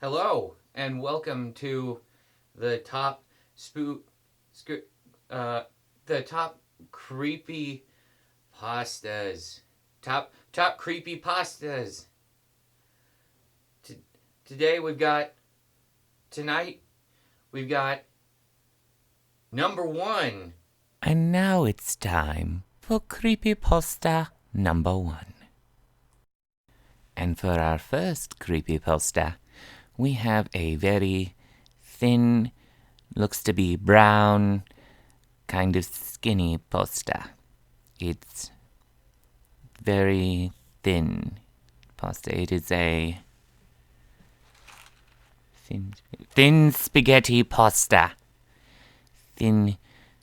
Hello and welcome to the top uh, the top creepy pastas. Top creepy pastas. T- Today tonight we've got number 1. And now it's time for creepypasta number 1. And for our first creepypasta, we have a very thin, looks to be brown, kind of skinny pasta. It's very thin pasta. It is a thin spaghetti pasta. Thin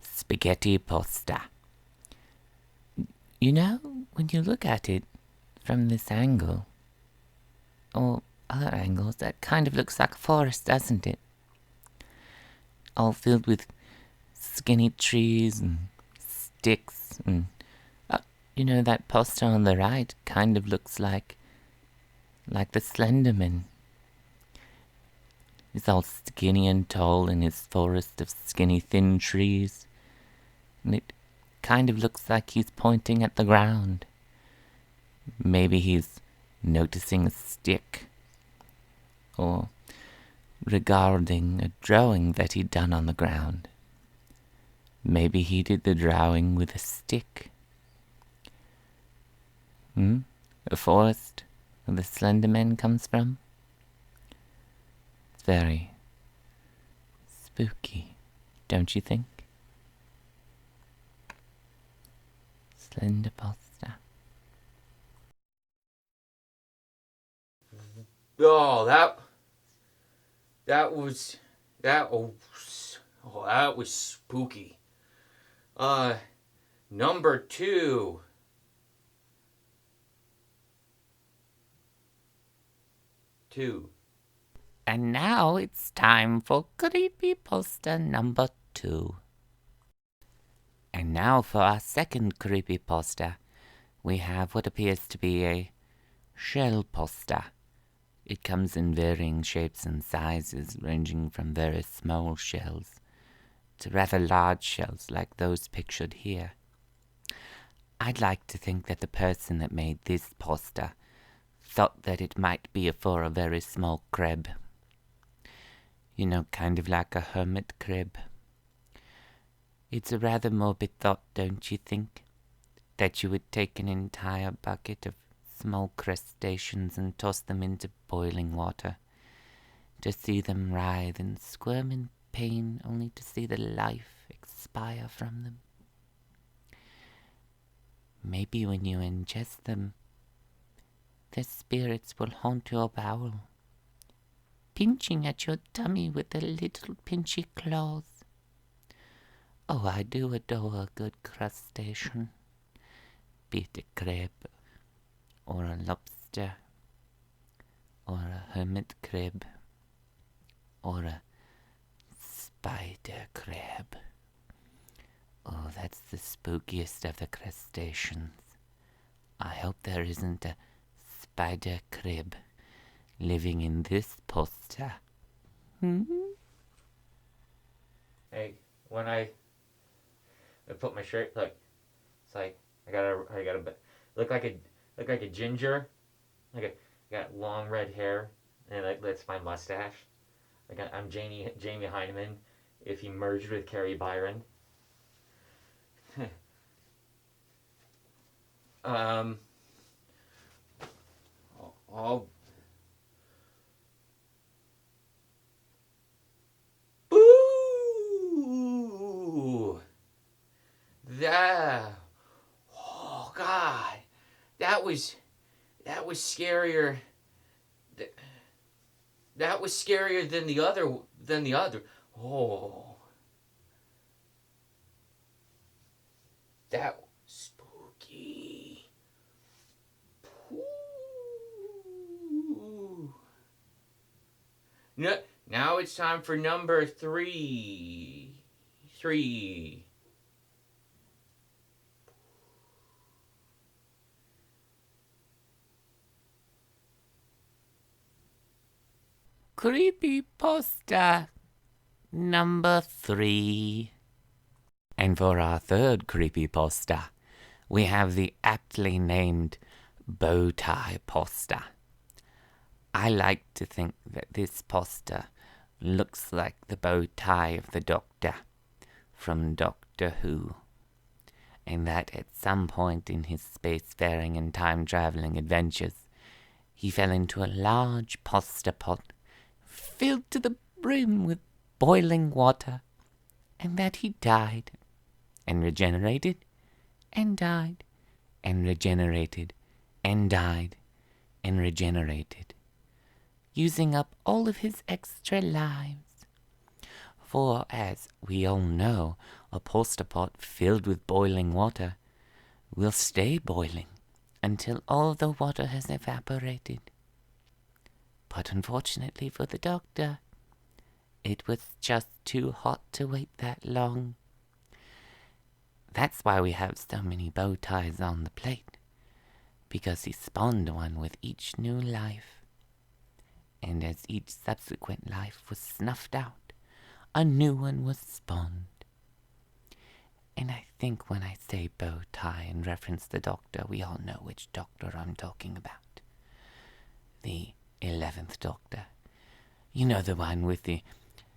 spaghetti pasta. You know, when you look at it from this angle, or other angles, that kind of looks like a forest, doesn't it? All filled with skinny trees and sticks and... that poster on the right kind of looks like the Slenderman. He's all skinny and tall in his forest of skinny thin trees, and it kind of looks like he's pointing at the ground. Maybe he's noticing a stick, or regarding a drawing that he'd done on the ground. Maybe he did the drawing with a stick. A forest where the Slender Man comes from? It's very spooky, don't you think? Slender pasta. Oh, that was spooky. Number 2. And now it's time for creepypasta number 2. And now for our second creepypasta, we have what appears to be a shell pasta. It comes in varying shapes and sizes, ranging from very small shells to rather large shells like those pictured here. I'd like to think that the person that made this pasta thought that it might be for a very small crab. You know, kind of like a hermit crab. It's a rather morbid thought, don't you think? That you would take an entire bucket of small crustaceans and toss them into boiling water, to see them writhe and squirm in pain, only to see the life expire from them. Maybe when you ingest them, their spirits will haunt your bowel, pinching at your tummy with their little pinchy claws. Oh, I do adore a good crustacean, be it a crab, or a lobster, or a hermit crab, or a spider crab. Oh, that's the spookiest of the crustaceans. I hope there isn't a spider crab living in this pasta. Hey, when I put my shirt, look, it's like I gotta look like a ginger, like I got long red hair, and like that's my mustache. Like I'm Jamie Heineman if he merged with Carrie Byron. um, all boo. That oh god, that was scarier. That was scarier than the other. Oh, that was spooky. Ooh. No, now it's time for number 3. 3. CreepyPasta number 3. And for our third creepypasta, we have the aptly named Bowtie Pasta. I like to think that this pasta looks like the bow tie of the Doctor from Doctor Who, and that at some point in his spacefaring and time-traveling adventures, he fell into a large pasta pot filled to the brim with boiling water, and that he died, and regenerated, and died, and regenerated, and died, and regenerated, using up all of his extra lives. For, as we all know, a pasta pot filled with boiling water will stay boiling until all the water has evaporated. But unfortunately for the Doctor, it was just too hot to wait that long. That's why we have so many bow ties on the plate, because he spawned one with each new life. And as each subsequent life was snuffed out, a new one was spawned. And I think when I say bow tie and reference the Doctor, we all know which Doctor I'm talking about. The 11th Doctor. You know, the one with the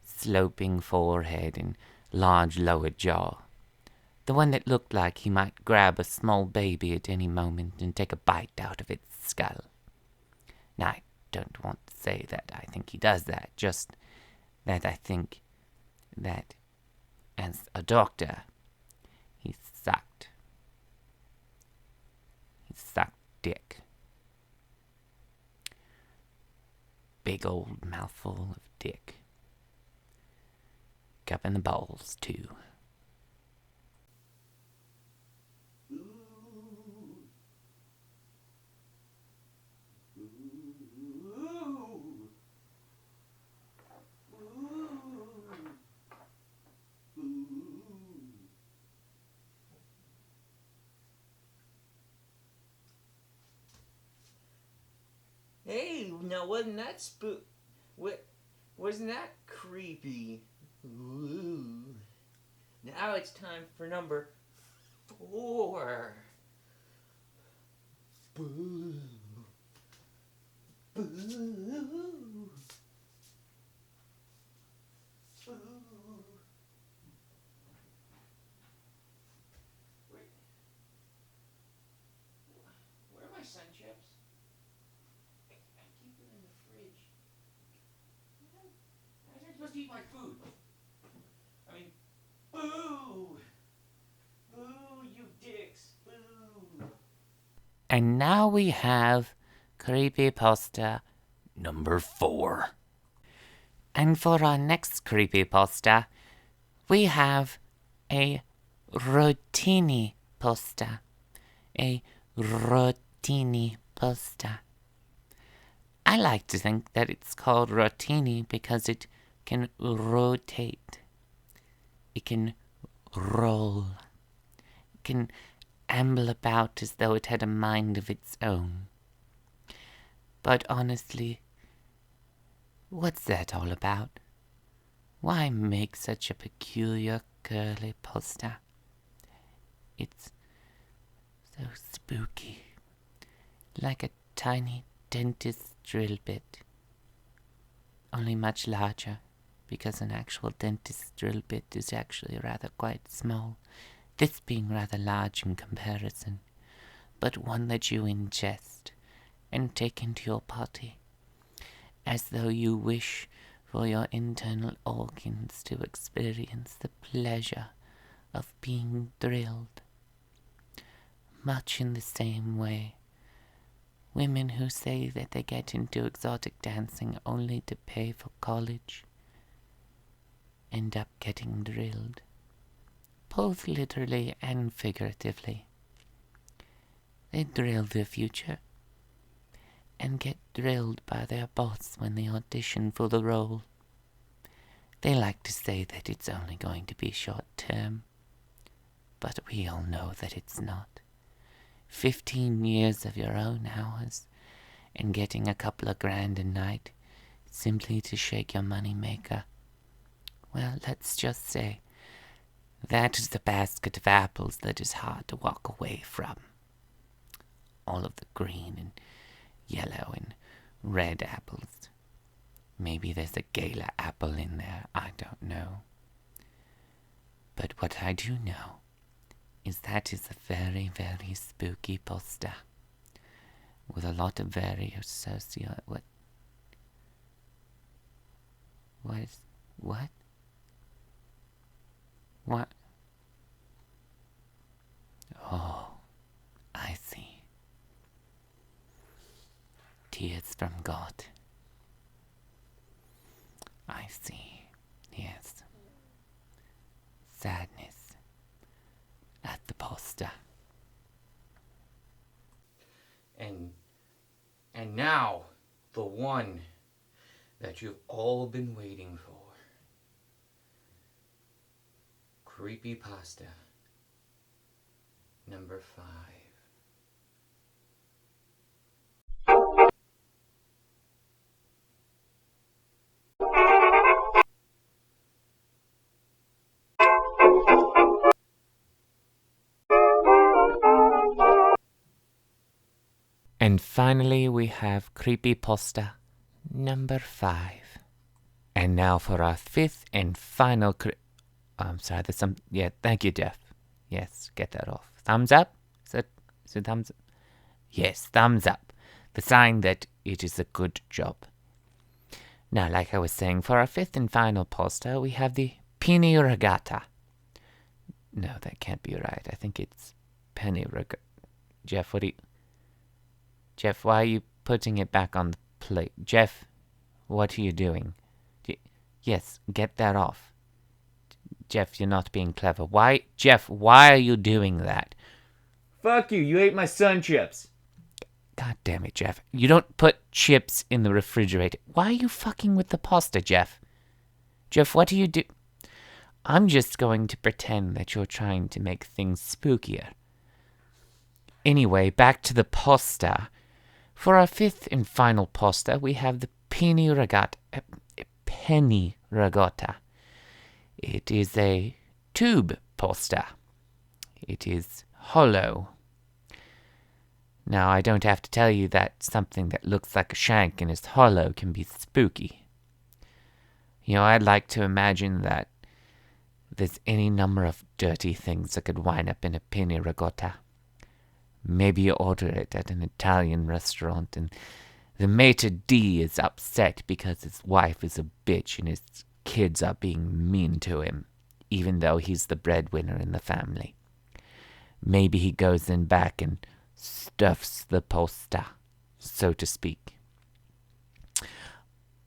sloping forehead and large lower jaw. The one that looked like he might grab a small baby at any moment and take a bite out of its skull. Now, I don't want to say that I think he does that, just that I think that as a Doctor, he sucked. He sucked dick. Big old mouthful of dick. Cup in the balls, too. Hey, now wasn't that wasn't that creepy? Ooh. Now it's time for number 4. Boo. Boo. Boo. Where are my sun chips? I keep them in the fridge. How was I supposed to eat my food? I mean, boo! Boo, you dicks! Boo! And now we have creepypasta number 4. And for our next creepypasta, we have a rotini pasta. A rotini pasta. I like to think that it's called rotini because it can rotate. It can roll. It can amble about as though it had a mind of its own. But honestly, what's that all about? Why make such a peculiar curly pasta? It's so spooky, like a tiny dentist's drill bit, only much larger, because an actual dentist's drill bit is actually rather quite small, this being rather large in comparison, but one that you ingest and take into your body, as though you wish for your internal organs to experience the pleasure of being drilled. Much in the same way, women who say that they get into exotic dancing only to pay for college end up getting drilled, both literally and figuratively. They drill their future and get drilled by their boss when they audition for the role. They like to say that it's only going to be short term, but we all know that it's not. 15 years of your own hours and getting a couple of grand a night simply to shake your moneymaker. Well, let's just say that is the basket of apples that is hard to walk away from. All of the green and yellow and red apples. Maybe there's a gala apple in there, I don't know. But what I do know is that is a very, very spooky poster. With a lot of very What? What? What? Oh, I see. Tears from God. I see. Yes. Sadness at the poster. And now, the one that you've all been waiting for. CreepyPasta number 5. And finally, we have creepypasta number 5. And now for our 5th and final I'm sorry, there's some... Yeah, thank you, Jeff. Yes, get that off. Thumbs up? Is it thumbs up? Yes, thumbs up. The sign that it is a good job. Now, like I was saying, for our 5th and final poster, we have the Penny Regatta. No, that can't be right. I think it's Penny Regatta. Jeff, Jeff, why are you putting it back on the plate? Jeff, what are you doing? Yes, get that off. Jeff, you're not being clever. Jeff, why are you doing that? Fuck you, you ate my sun chips. God damn it, Jeff. You don't put chips in the refrigerator. Why are you fucking with the pasta, Jeff? Jeff, what do you do? I'm just going to pretend that you're trying to make things spookier. Anyway, back to the pasta. For our 5th and final pasta, we have the Penny Regatta. It is a tube pasta. It is hollow. Now, I don't have to tell you that something that looks like a shank and is hollow can be spooky. You know, I'd like to imagine that there's any number of dirty things that could wind up in a Penny Regatta. Maybe you order it at an Italian restaurant and the maitre d' is upset because his wife is a bitch and his kids are being mean to him, even though he's the breadwinner in the family. Maybe he goes in back and stuffs the pasta, so to speak.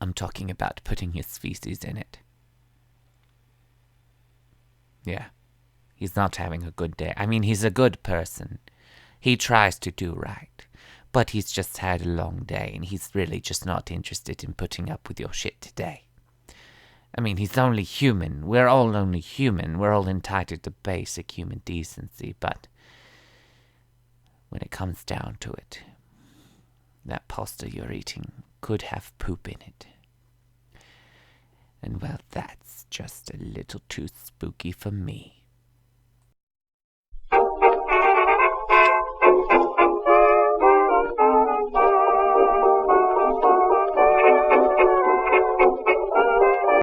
I'm talking about putting his feces in it. Yeah, he's not having a good day. I mean, he's a good person. He tries to do right, but he's just had a long day, and he's really just not interested in putting up with your shit today. I mean, he's only human. We're all only human. We're all entitled to basic human decency, but when it comes down to it, that pasta you're eating could have poop in it. And well, that's just a little too spooky for me.